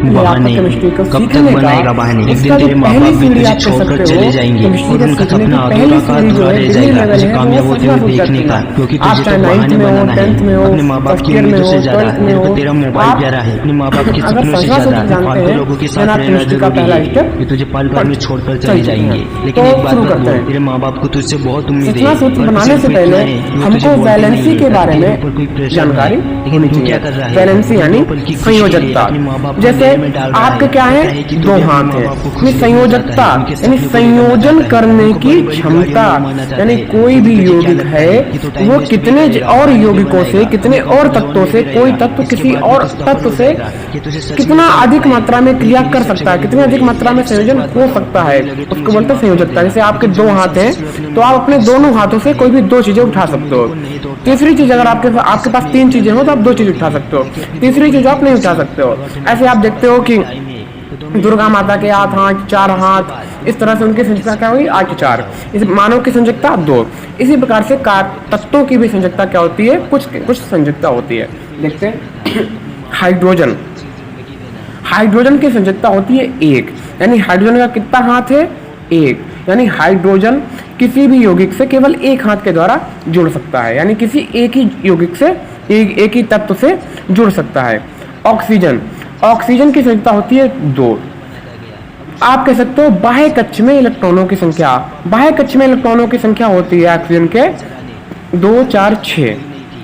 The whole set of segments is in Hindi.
बहाने कब तक बनाएगा बहाने। एक दिन तेरे माँ बाप भी तुझे छोड़कर चले जाएंगे और उनका सपना अधूरा का अधूरा रह जाएगा तुझे कामयाब होते हुए देखने का, क्योंकि तुझे तो बहाने बनाना है। अपने माँ बाप की उम्मीदों से ज्यादा तेरे को तेरा मोबाइल प्यारा है, अपने माँ बाप के सपनों से ज्यादा फालतू लोगों के साथ रहना जरूरी है कि तुझे पल भर में छोड़कर चले जाएंगे। लेकिन एक बात बता, तेरे माँ बाप को तुझसे बहुत उम्मीद है। सूत्र बनाने से पहले हमको वैलेंसी के बारे में जानकारी होनी चाहिए। वैलेंसी यानी संयोजकता। जैसे आपके क्या है, दो हाथ है, संयोजकता यानी संयोजन करने की क्षमता। यानी कोई भी यौगिक है वो कितने और यौगिकों से, कितने और तत्वों से, कोई तत्व किसी और तत्व से कितना अधिक मात्रा में क्रिया कर सकता है, कितनी अधिक मात्रा में संयोजन हो सकता है, उसको बोलते हैं संयोजकता। जैसे आपके दो हाथ हैं तो आप अपने दोनों हाथों से कोई भी दो चीजें उठा सकते हो। तीसरी चीज, अगर आपके पास तीन चीजें हो तो आप दो चीज उठा सकते हो, तीसरी चीज आप नहीं उठा सकते हो। ऐसे आप देखते हो कि दुर्गा माता के 8 हाथ 4 हाथ, इस तरह से उनकी संयोजकता क्या हुई 8 4। इस मानव की संयोजकता 2। इसी प्रकार से तत्वों की भी संयोजकता क्या होती है, कुछ संयोजकता होती है। देखते हैं हाइड्रोजन। हाइड्रोजन की संयोजकता होती है 1, यानी हाइड्रोजन का कितना हाथ है, 1। यानी हाइड्रोजन किसी भी यौगिक से केवल एक हाथ के द्वारा जुड़ सकता है, यानी किसी एक ही यौगिक से एक ही तत्व से जुड़ सकता है। ऑक्सीजन। ऑक्सीजन की संयोजकता होती है 2। आप कह सकते हो बाह्य कक्ष में इलेक्ट्रॉनों की संख्या, बाह्य कक्ष में इलेक्ट्रॉनों की संख्या होती है ऑक्सीजन के 2 4 6।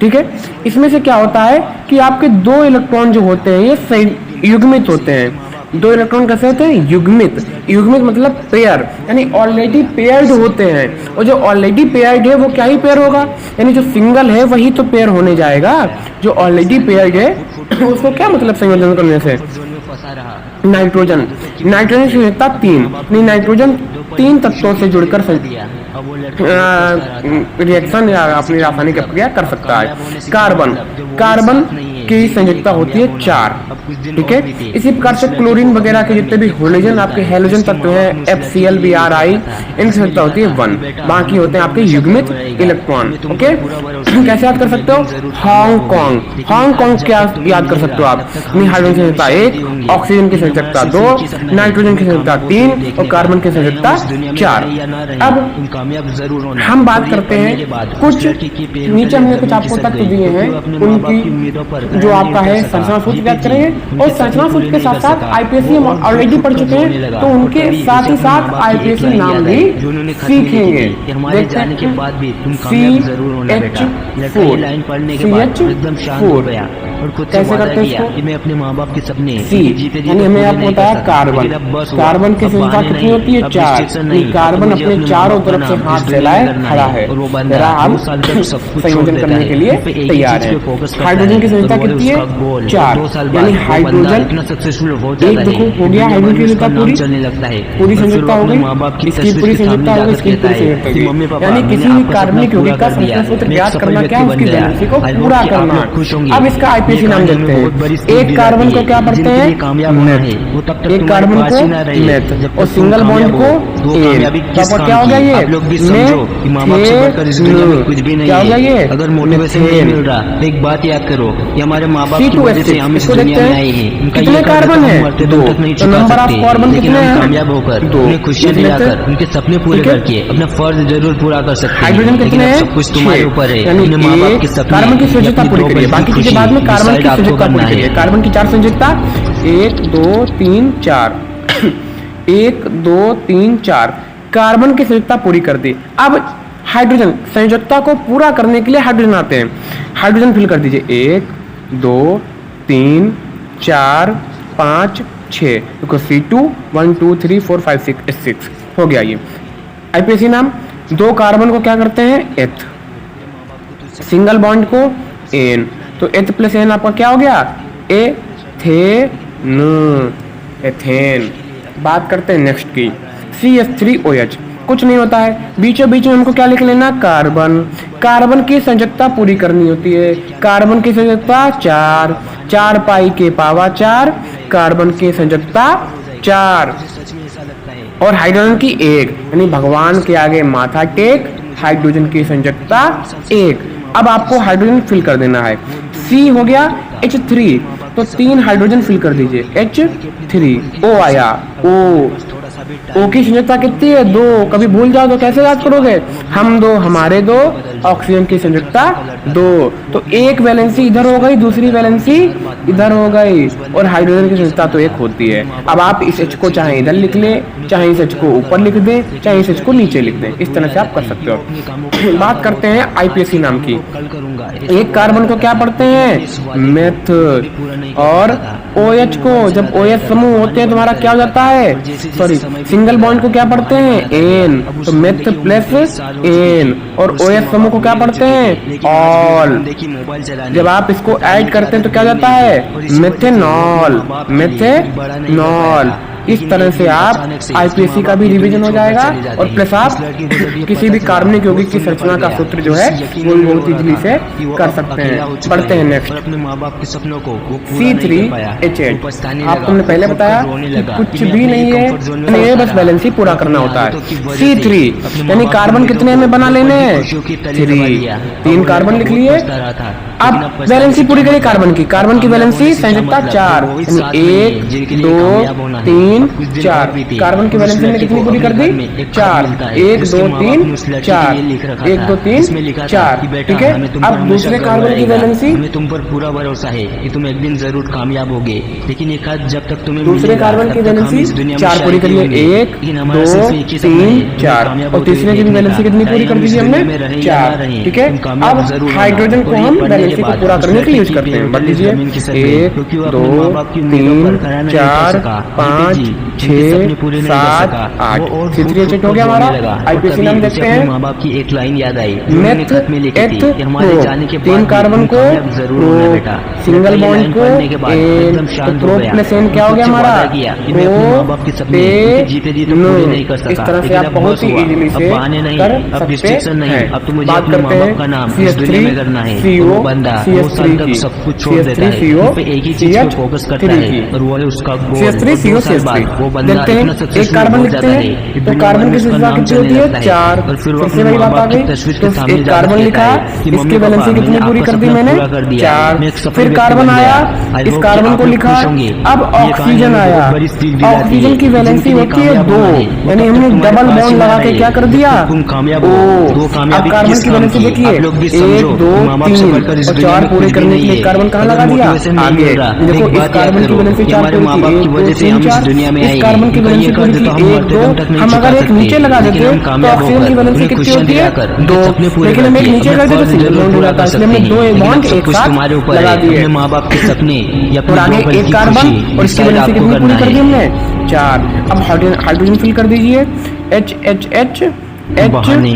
ठीक है, इसमें से क्या होता है कि आपके 2 इलेक्ट्रॉन जो होते हैं ये युग्मित होते हैं। 2 इलेक्ट्रॉन कैसे होते हैं, युग्मित। युग्मित मतलब पेयर, यानी ऑलरेडी पेयर्ड होते हैं। और जो ऑलरेडी पेयर्ड है वो क्या ही पेयर होगा, यानी जो सिंगल है वही तो पेयर होने जाएगा। जो ऑलरेडी पेयर्ड है उसको क्या मतलब संयोजन करने से। नाइट्रोजन। नाइट्रोजन की संयोजकता 3। नाइट्रोजन 3 तत्वों से जुड़कर रिएक्शन या अपनी रासायनिक प्रक्रिया कर सकता है। कार्बन। कार्बन की संयोजकता होती है 4। ठीक है, इसी प्रकार से क्लोरीन वगैरह के जितने भी हाइड्रोजन आपके हैलोजन तत्व हैं FCl Bri, इनकी संयोजकता होती है 1। बाकी होते हैं आपके युग्मित इलेक्ट्रॉन। ओके, कैसे याद कर सकते हो, हांगकांग। हांगकांग क्या याद कर सकते हो आप, हाइड्रोजन की संयोजकता 1, ऑक्सीजन की संयोजकता 2, नाइट्रोजन की संयोजकता 3 और कार्बन की संयोजकता 4। अब हम बात करते हैं कुछ नीचे हमने कुछ आपको तत्व दिए हैं, उनकी जो आपका है संरचना सूत्र याद करेंगे। और संरचना सूत्र के साथ साथ आईपीएससी हम ऑलरेडी पढ़ चुके हैं, तो उनके साथ ही साथ आईपीएससी नाम भी सीखेंगे। देखते हैं CH4 कैसे करते हैं इसको, मैं अपने माँ बाप के सपने यानी हमें आपको बताया कार्बन। कार्बन की संख्या कितनी होती है 4। कार्बन अपने चारों तरफ से हाथ फैलाए खड़ा है, हम संयोजन करने के लिए तैयार है। हाइड्रोजन की संख्या कितनी है 4, यानी हाइड्रोजन एक देखो हो गया, हाइड्रोजन की संख्या पूरी संयुक्ता हो गई, इसकी पूरी संयुक्ता हो गई, इसकी पूरी संयुक्ता हो गई। यानी किसी भी कार्बनिक यौगिक का संरचना सूत्र ज्ञात करना क्या है, उसकी वैलेंसी को पूरा करना। अब इसका आईपीएससी नाम देते हैं। एक कार्बन को क्या पढ़ते हैं, मेथ। एक कार्बन को मेथ और सिंगल बॉन्ड को एन। तो क्या हो गया ये, कुछ भी नहीं है। अगर मोटिवेशन नहीं मिल रहा, एक बात याद करो, ये हमारे माँ बाप की वजह से हम इस दुनिया में आए हैं। कितने कार्बन है, 2। तो नंबर ऑफ कार्बन कितने हैं, कामयाब होकर उन्हें खुशियां दिलाकर उनके सपने पूरे करके अपना फर्ज जरूर पूरा कर सकते हैं। हाइड्रोजन कितने हैं, सब कुछ तुम्हारे ऊपर है, यानी माँ बाप के सपने। कार्बन की संयोजकता पूरी करिए, बाकी चीजें बाद में। कार्बन की संयोजकता पूरी करिए। कार्बन की 4 संयोजकता 1 2 3 4 1 2 3 4 कार्बन की संयोजकता पूरी कर दी। अब हाइड्रोजन संयोजकता को पूरा करने के लिए हाइड्रोजन आते हैं। हाइड्रोजन फिल कर दीजिए 1 2 3 4 5 6, देखो C2 1 2 3 4 5 6 हो गया। ये आईपीएससी नाम। 2 कार्बन को क्या करते हैं, एथ। सिंगल बॉन्ड को एन, तो एथ प्लस एन आपका क्या हो गया, एथेन। बात करते हैं नेक्स्ट की, CH3OH। कुछ नहीं होता है, बीचों बीच में हमको क्या लिख लेना, कार्बन। कार्बन की संयोजकता पूरी करनी होती है। कार्बन की संयोजकता 4 पाई के पावर 4, कार्बन की संयोजकता 4 और हाइड्रोजन की 1, यानी भगवान के आगे माथा टेक। हाइड्रोजन की संयोजकता 1। अब आपको हाइड्रोजन फिल कर देना है। C हो गया H3। तो 3 हाइड्रोजन फिल कर दीजिए, H3, O आया, O की संयोजकता कितनी है? 2। कभी भूल जाओ तो कैसे याद करोगे? हम 2, हमारे 2, ऑक्सीजन की संयोजकता 2। तो एक वैलेंसी इधर हो गई, दूसरी वैलेंसी इधर हो गई, और हाइड्रोजन की संयोजकता तो 1 होती है। अब आप इस H को चाहे इधर लिख ले, चाहे इस H को ऊपर लिख दें, चाहे इस H को नीचे लिख दें, इस तरह से आप कर सकते हो। बात करते हैं IPSC नाम की। एक कार्बन को क्या पढ़ते हैं? मेथ। और OH को, जब OH समूह होते हैं तुम्हारा क्या हो जाता है? सॉरी, सिंगल बॉन्ड को क्या पढ़ते हैं? एन। तो मेथ प्लस एन। और OH समूह को क्या पढ़ते हैं? ऑल। जब आप इसको ऐड करते हैं तो क्या हो जाता है? मेथेनॉल। मेथेनॉल। इस तरह से आप IPSC का भी रिवीजन हो जाएगा, और प्लस आप किसी भी कार्बनिक यौगिक की संरचना का सूत्र जो है वो बहुत इजीली से कर सकते हैं। पढ़ते हैं नेक्स्ट, C3H8। आपको हमने पहले बताया कि कुछ भी नहीं है, ये बस वैलेंसी पूरा करना होता है। C3 यानी कार्बन कितने में बना लेने हैं? 3 कार्बन लिख लिए। अब वैलेंसी पूरी करिए कार्बन की। कार्बन की वैलेंसी संयोजकता 4, यानी 1, 2, 3, 4। कार्बन की वैलेंसी ने कितनी पूरी कर दी? 4। 1, 2, 3, 4। 1, 2, 3, 4। ठीक है। अब दूसरे कार्बन की वैलेंसी, हमें तुम पर पूरा भरोसा है कि तुम एक दिन जरूर कामयाब होगे, लेकिन एक हाथ जब तक तुम्हें दूसरे कार्बन की वैलेंसी 4 पूरी करिए। 1, 2, 3, 4। और तीसरे की वैलेंसी कितनी पूरी कर दीजिए हमने? 4। ठीक है। अब हाइड्रोजन को हम वैलेंसी को पूरा करने के लिए यूज करते हैं। बढ़ लीजिए, 1, 2, 3, 4, 5, 6, 7, 8। C3H8 हो गया हमारा। IPSC नाम देखते हैं। माँ बाप की एक लाइन याद आई, मेथ एथ हमारे जाने के 3 कार्बन को जरूर होना बेटा। सिंगल बॉन्ड को एकदम शांत हो गया। प्लस एन क्या हो गया हमारा? माँ बाप के सपने जीते जीते पूरे नहीं कर सका। इस तरह से आप बहुत ही इजीली से बहाने नहीं, कर अब सकते डिस्ट्रैक्शन नहीं, हैं। अब तो मुझे बात अपने माँ करते बाप का नाम हैं इस दुनिया में करना है। CO, बंदा 2 साल तक सब कुछ छोड़ देता है, सिर्फ एक ही चीज पे फोकस करता है, और वो है उसका गोल। CO, वो बंदा इतना एक कार्बन लिखते हैं तो कार्बन की संख्या कितनी होती है? 4। फिर से वही बात आ गई, तो एक कार्बन लिखा, इसकी वैलेंसी कितनी पूरी कर दी मैंने? 4। फिर कार्बन आया, इस कार्बन को लिखा। अब ऑक्सीजन आया, ऑक्सीजन की वैलेंसी होती है 2, यानी हमने डबल बॉन्ड लगा के क्या कर दिया? अब कार्बन की वैलेंसी देखिए 1, 2, 3 और 4 पूरे करने के लिए कार्बन कहाँ लगा दिया? आगे देखो, इस कार्बन की वैलेंसी 4 पूरी की, 1, 2, 3, 4। इस कार्बन की वैलेंसी पूरी की 1, 2। हम अगर एक नीचे लगा देते तो ऑक्सीजन की वैलेंसी कितनी होती है? 2। लेकिन हम एक नीचे कर देते तो सिंगल बॉन्ड हो जाता है, इसलिए हमने 2 बॉन्ड एक साथ लगा दिए। माँ बाप के सपने और आगे एक कार्बन, और इसकी वैलेंसी कितनी पूरी कर दी हमने? 4। अब हाइड्रोजन फिल कर दीजिए, HHH बहाने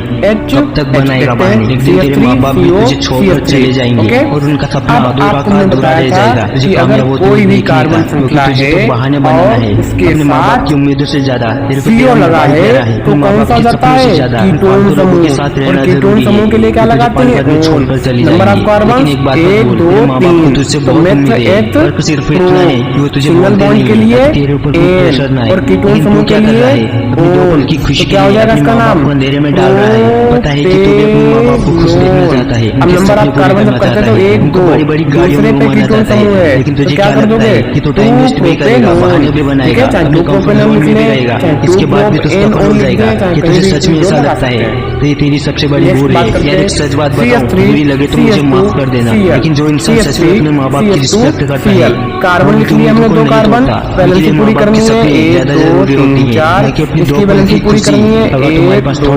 कब तक बनाएगा बहाने? एक दिन तेरे माँ बाप भी तुझे छोड़कर चले जाएंगे, और उनका सपना अधूरा का अधूरा रह जाएगा। तुझे कामयाब होते हुए देखने का, क्योंकि तुझे तो बहाने बनाना है अपने माँ बाप की उम्मीदों से ज्यादा। तेरे को तेरा मोबाइल तेरा है, तो माँ बाप के सपनों से ज्यादा फालतू लोगों के साथ रहना जरूरी है। के लिए क्या लगाते हैं? छोड़कर चली जाएंगी, लेकिन एक बात बोल, तेरे माँ बाप को तुझसे बहुत उम्मीद है, और सिर्फ इतना है कि वो तुझे बोलते नहीं है, तेरे ऊपर कोई प्रेशर ना है। लेकिन तू क्या कर रहा है? अपनी 2 पल की खुशी के लिए अपने माँ बाप को अंधेरे में डाल रहा है। पता है कि तू भी अपने माँ बाप को खुश देखना चाहता है, अब नंबर आप कार्बन जब करते तो 1, 2 बड़ी बड़ी गाड़ियों में घुमाना चाहता है, लेकिन तुझे क्या लगता है कि तू टाइम वेस्ट भी करेगा, बहाने भी बनाएगा, अपने कंफर्ट जोन में भी रहेगा, इसके बाद भी तो सफल हो जाएगा। कि तुझे सच में ऐसा लगता है तो ये तेरी सबसे बड़ी भूल है। यार एक सच बात बताऊं, बुरी लगे तो मुझे माफ कर देना, लेकिन जो इंसान सच में अपने माँ बाप की रिस्पेक्ट करता है, कार्बन लिख लिया हमने 2 कार्बन, वैलेंसी पूरी करनी है 1, 2, 3, 4। इसकी वैलेंसी पूरी करनी है 1, 2,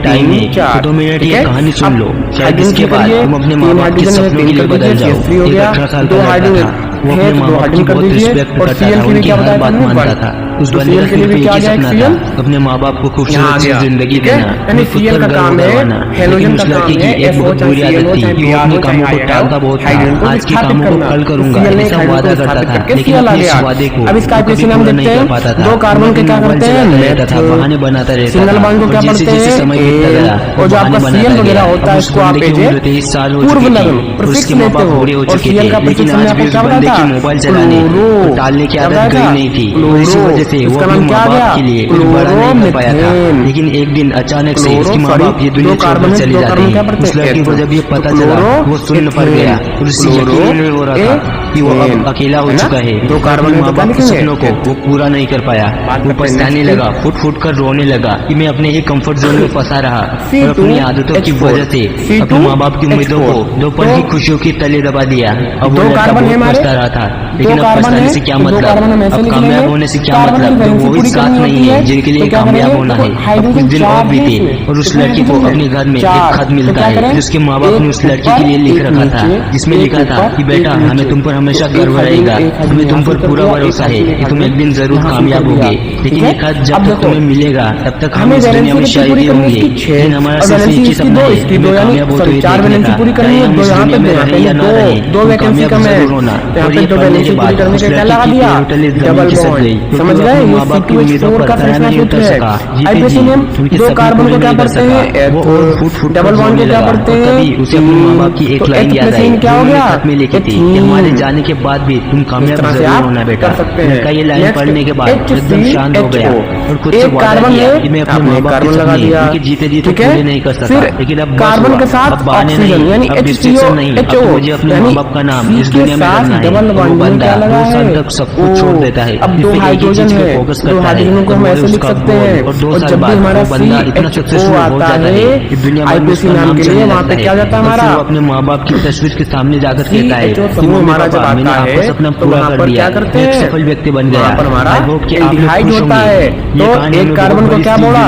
3, 4। 2 मिनट ये कहानी सुन लो, शायद इसके बाद तुम अपने माँ बाप के सपनों के लिए बदल जाओ। 18 साल का लड़का था, वो अपने माँ बाप की बहुत रिस्पेक्ट करता था, उनकी हर बात मानता था। उस बंदे का सिर्फ एक ही सपना था, अपने माँ बाप को खूबसूरत सी जिंदगी देना, उन्हें खुद पर गर्व करवाना। लेकिन उस लड़के की एक बहुत बुरी आदत थी कि वो अपने कामों को टालता बहुत था। आज के कामों को कल करूंगा ऐसा वादा करता था, लेकिन अपने इस वादे को कभी पूरा नहीं कर पाता था। 2 कार्बन के क्या करते हैं? था, बहाने बनाता रहता सिंगल बॉन्ड को क्या जैसे करते जैसे हैं? समय बीतता गया, और जो आपका CL वगैरह होता है इसको आप भेजे 23 साल हो पूर्व चुकी लगन थी, उसके माँ बाप बूढ़े हो चुके थे, लेकिन आज भी उस बंदे की मोबाइल चलाने और टालने की आदत गई नहीं थी। इसी वजह वजह से वो इसका अपने नाम क्या माँ गया? बाप के लिए कुछ बड़ा नहीं कर पाया था। क्लोरोमीथेन। लेकिन एक दिन अचानक से इसके माँ सॉरी, बाप ये दुनिया दो कार्बन छोड़कर है, चले दो जाते कार्बन क्या हैं। पढ़ते उस हैं? लड़की को जब ये पता चला वो सुन्न पड़ गया और उससे यकीन ही नहीं हो रहा था कि वो अब अकेला हो चुका है। दो कार्बन है माँ तो क्या बाप के लिखेंगे? सपनों को वो पूरा नहीं कर पाया। वो पछताने लगा, फुट फुट कर रोने लगा कि मैं अपने एक कंफर्ट जोन में फंसा रहा और अपनी आदतों की वजह से अपने माँ बाप की उम्मीदों को दो पल की खुशियों की तले दबा दिया। अब वो लड़का बहुत पछता रहा था, लेकिन अब पछताने से क्या मतलब? अब कामयाब होने से क्या मतलब? जब वो भी साथ नहीं है जिनके लिए कामयाब होना है। अब कुछ दिन और बीते और उस लड़की को अपने घर में एक खत मिलता है जिसके माँ बाप ने उस लड़की के लिए लिख रखा था, जिसमें लिखा था कि बेटा हमें तुम पर हमेशा गर्व रहेगा, हमें तुम पर पूरा भरोसा है कि तुम एक दिन जरूर कामयाब होगे। लेकिन ये खत जब तक तुम्हें मिलेगा तब तक हम इस दुनिया में शायद होंगे, लेकिन हमारा सिर्फ एक ही सपना है कि हमें कामयाब होते हुए देखने का, चाहे हम इस दुनिया में रहें या ना रहें, हमें कामयाब जरूर होना। और ये पढ़ने के बाद उस लड़की की होटल इस जमीन खिसक गई, समझ गए? माँ बाप की उम्मीदों पर खरा नहीं उतर सका। दो कार्बन को क्या पढ़ते हैं? वो और फुट फुट डबल बॉन्ड को क्या पढ़ते हैं? तभी उसे अपने माँ बाप की एक लाइन याद आई क्या हो गया? में लिखी थी कि हमारे जाने के बाद भी तुम कामयाब जरूर होना बेटा। लड़का ये लाइन पढ़ने के बाद एकदम शांत हो गया और खुद से वादा किया कि मैं अपने माँ बाप के सपने उनके जीते जीते पूरे नहीं कर सका, लेकिन अब कार्बन के साथ अब बहाने नहीं, अब डिस्ट्रिक्शन नहीं, अब तो मुझे अपने माँ बाप का नाम इस दुनिया में करना है। वो बंदा 2 साल तक सब कुछ छोड़ देता है, अब 2 हाइड्रोजन है, फोकस 2 करता है हाइड्रोजन को हम ऐसे लिख सकते हैं। और 2 और साल जब भी बाद हमारा वो बंदा इतना सक्सेसफुल हो जाता है कि दुनिया भर में आईपीसी उसका नाम नाम के लिए चलने वहाँ पे लगता क्या है। जाता है और फिर हमारा? वो अपने माँ बाप की तस्वीर के सामने जाकर कहता है कि मम्मी पापा मैंने आपका सपना पूरा कर दिया, मैं एक सफल व्यक्ति बन गया। आई होप कि आप लोग खुश होंगे। ये कहानी एक कार्बन को क्या बोला?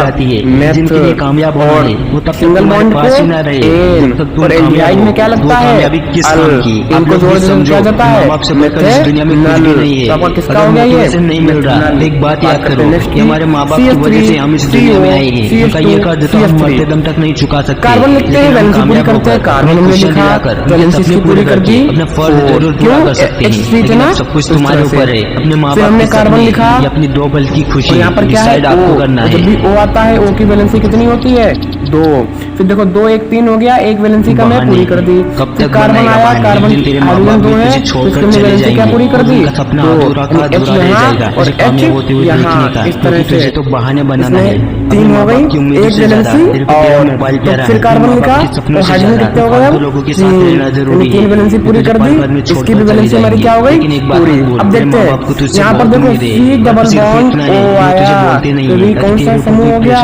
जिनके लिए कामयाब होना है वो तब तक सिंगल तुम्हारे बॉन्ड पास ही को ना रहे जब तक तुम और कामयाब एल्डिहाइड हो। में क्या लगता वो है? कामयाबी किस काम की? आप इनको लोग जोड़ भी देने समझो, क्या जाता है? माँ बाप से बढ़कर इस दुनिया में कुछ भी नहीं है। तो किसका अगर हो गया ये? मोटिवेशन नहीं मिल रहा, एक बात याद करो कि हमारे माँ बाप की वजह से हम इस दुनिया में आए हैं। उनका ये कर्ज तो हम मरते दम तक नहीं चुका सकते। कार्बन लिखते हैं, वैलेंसी पूरी करते हैं, कार्बन हमने लिखा, वैलेंसी पूरी कर दी। अपने फर्ज जरूर पूरा कर सकते हैं, लेकिन अब सब कुछ तुम्हारे ऊपर है। अपने माँ बाप हमने के कार्बन सपने लिखा, या अपनी 2 पल की खुशी यहाँ पर क्या है? डिसाइड आपको करना है। जब भी ओ आता है, ओ की वैलेंसी कितनी होती है? 2। फिर देखो 2 1 3 हो गया, एक वैलेंसी का मैं पूरी कर दी। कब फिर तक कार्बन आया, कार्बन तेरे माँ बाप हाइड्रोजन 2 भी है, तुझे तो छोड़कर उसकी चले वैलेंसी क्या पूरी कर दी? जाएंगे। सपना अधूरा का H अधूरा रह यहाँ जाएगा और तुझे कामयाब होते हुए यहाँ देखने का, इस तरह क्योंकि तुझे से तो बहाने बनाना है। इसमें 3 हो गई, एक वैलेंसी और मोबाइल तो फिर कार्बन लिखा और हाइड्रोजन कितने हो गए? लोगों के साथ रहना जरूरी है। 3 वैलेंसी पूरी कर दी, इसकी भी वैलेंसी हमारी क्या हो गई? पूरी। अब देखते हैं यहाँ पर देखो C डबल बॉन्ड O आया, तो ये कौन सा समूह हो गया?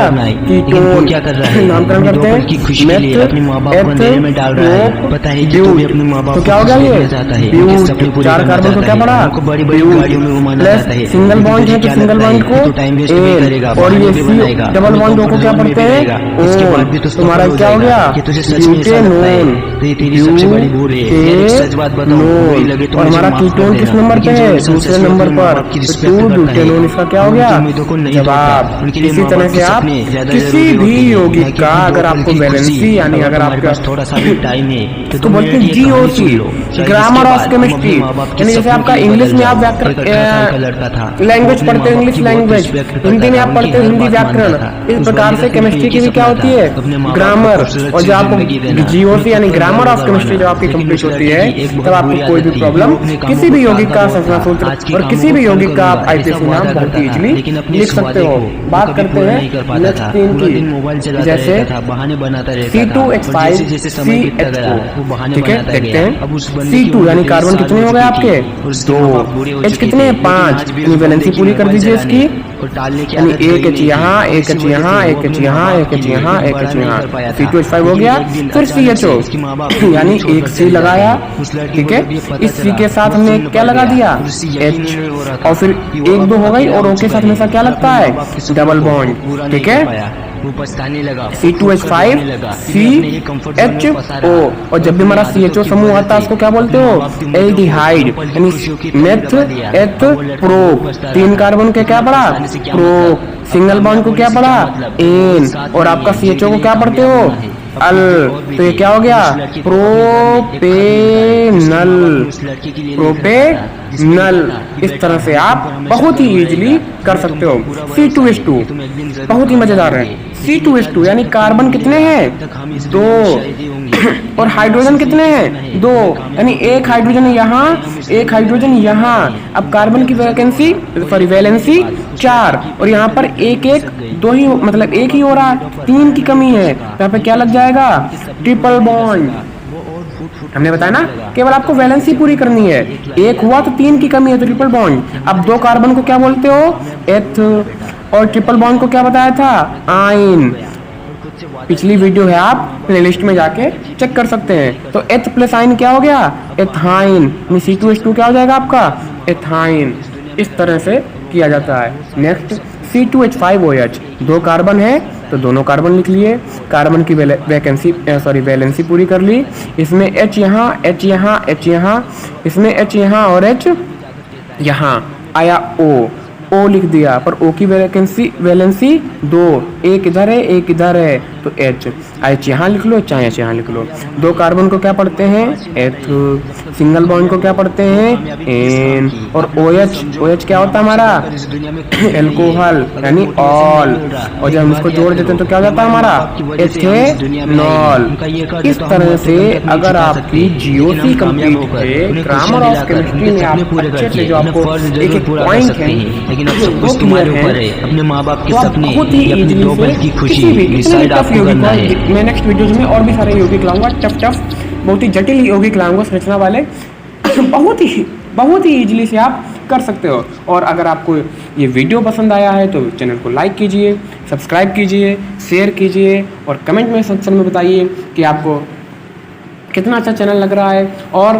कीटोन। क्या कर रहा है? नामकरण करते हैं की खुशी के लिए अपने माँ बाप को अंधेरे में डाल रहा है। पता है कि तू भी अपने माँ बाप तो क्या हो गया ये? चाहता है, ब्यूट। 4 कार्बन को क्या पड़ा? बड़ी बड़ी गाड़ियों में घुमाना चाहता है। सिंगल बॉन्ड है तो सिंगल बॉन्ड को टाइम वेस्ट नहीं करेगा और ये भी बनाएगा, डबल बॉन्ड को क्या पढ़ते हैं? इसके बाद भी तो तुम्हारा क्या हो गया? कि तुझे सच में ऐसा लगता है तो ये तेरी सबसे बड़ी भूल है। यार एक सच बात बताऊं, बुरी लगे तो और मुझे हमारा माफ कर कीटोन किस देना, नंबर पे लेकिन है? जो दूसरे नंबर पर। ब्यूटेनोन इसका क्या हो गया? उम्मीदों को नहीं जवाब। तोड़ता। उनके लिए इसी माँ तरह बाप से के आप सपने ज्यादा किसी जरूरी होते भी हैं। यौगिक ताकि का अपनी अगर 2 पल आपको की वैलेंसी खुशी, यानी अगर हमारे आपके पास थोड़ा सा भी टाइम है तो बोलते हैं GOC, ग्रामर ऑफ केमिस्ट्री, यानी जैसे आपका इंग्लिश में आप व्याकरण लैंग्वेज पढ़ते हो, इंग्लिश लैंग्वेज, हिंदी में आप पढ़ते हो हिंदी व्याकरण, इस प्रकार से केमिस्ट्री की भी क्या होती है? ग्रामर। और जब आपको GOC यानी ग्रामर ऑफ केमिस्ट्री जब आपकी कंप्लीट होती है तब आपको कोई भी प्रॉब्लम किसी भी यौगिक का संरचना सूत्र और किसी भी यौगिक का आप आईपीसी नाम बहुत ही इजीली लिख सकते हो। बात करते हैं नेक्स्ट 3 की, जैसे C2H5 CH2, ठीक है? देखते हैं C2 यानी कार्बन कितने हो गए आपके? 2। H कितने हैं? 5। यानी वैलेंसी पूरी कर दीजिए इसकी, यानी एक H यहाँ, एक H यहाँ, एक H यहाँ, एक H यहाँ, एक H यहाँ, C2H5 हो गया। फिर CHO यानी एक C लगाया, ठीक है? इस C के साथ हमने क्या लगा दिया? H, और फिर 1 2 हो गई और O के साथ हमेशा क्या लगता है? डबल बॉन्ड, ठीक है? वो पछताने लगा, C2H5 CHO। और जब भी हमारा CHO समूह आता है उसको क्या बोलते हो? एल्डिहाइड, यानी मेथ एथ प्रो। 3 कार्बन के क्या पड़ा? प्रो। सिंगल बॉन्ड को क्या पड़ा? एन। और आपका CHO को क्या पढ़ते हो? अल। तो ये क्या हो गया? Propanal, propanal. इस तरह से आप बहुत ही इजीली कर सकते हो। C2H2 बहुत ही मजेदार है। C2H2 यानी कार्बन कितने हैं 2 और हाइड्रोजन कितने हैं 2 यानी एक हाइड्रोजन यहाँ एक हाइड्रोजन यहाँ। अब कार्बन की वैलेंसी 4 और यहाँ पर एक दो ही मतलब एक ही हो रहा है, 3 की कमी है, तो यहाँ पे क्या लग जाएगा ट्रिपल बॉन्ड। हमने बताया ना केवल आपको वैलेंसी पूरी करनी है, एक हुआ तो 3 की कमी है तो ट्रिपल बॉन्ड। अब 2 कार्बन को क्या बोलते हो एथ और ट्रिपल बॉन्ड को क्या बताया था आइन। पिछली वीडियो है आप प्लेलिस्ट में जाके चेक कर सकते हैं। तो एथ प्लस आइन क्या हो गया एथाइन, C2H2 क्या हो जाएगा आपका एथाइन। इस तरह से किया जाता है। नेक्स्ट C2H5OH 2 कार्बन है तो दोनों कार्बन लिख लिए, कार्बन की वैलेंसी पूरी कर ली। इसमें H यहाँ H यहाँ H यहाँ, इसमें H यहाँ और H यहाँ आया O लिख दिया, पर O की वैलेंसी 2, एक इधर है एक इधर है तो H यहाँ लिख लो चाहे H यहाँ लिख लो। 2 कार्बन को क्या पढ़ते हैं एथ, सिंगल बॉन्ड को क्या पढ़ते हैं एन, और OH क्या होता है हमारा एल्कोहल यानी ऑल, और जब हम इसको जोड़ देते हैं तो क्या हो जाता है हमारा एथेनॉल। इस तरह से अगर आपकी GOC कंप्लीट है, ग्रामर ऑफ केमिस्ट्री में आप अच्छे से जो आपको एक एक पॉइंट है लेकिन अब सब कुछ तुम्हारे ऊपर है, अपने माँ बाप के सपने बहुत ही या अपने इजीली नोबेल की खुशी किसी भी डिसाइड टफ आपको यौगिक करना है। मैं नेक्स्ट वीडियोज में और भी सारे यौगिक लाऊंगा, टफ बहुत ही जटिल यौगिक लाऊंगा संरचना वाले बहुत ही इजीली से आप कर सकते हो। और अगर आपको ये वीडियो पसंद आया है तो चैनल को लाइक कीजिए, सब्सक्राइब कीजिए, शेयर कीजिए और कमेंट में सेक्शन में बताइए कि आपको कितना अच्छा चैनल लग रहा है। और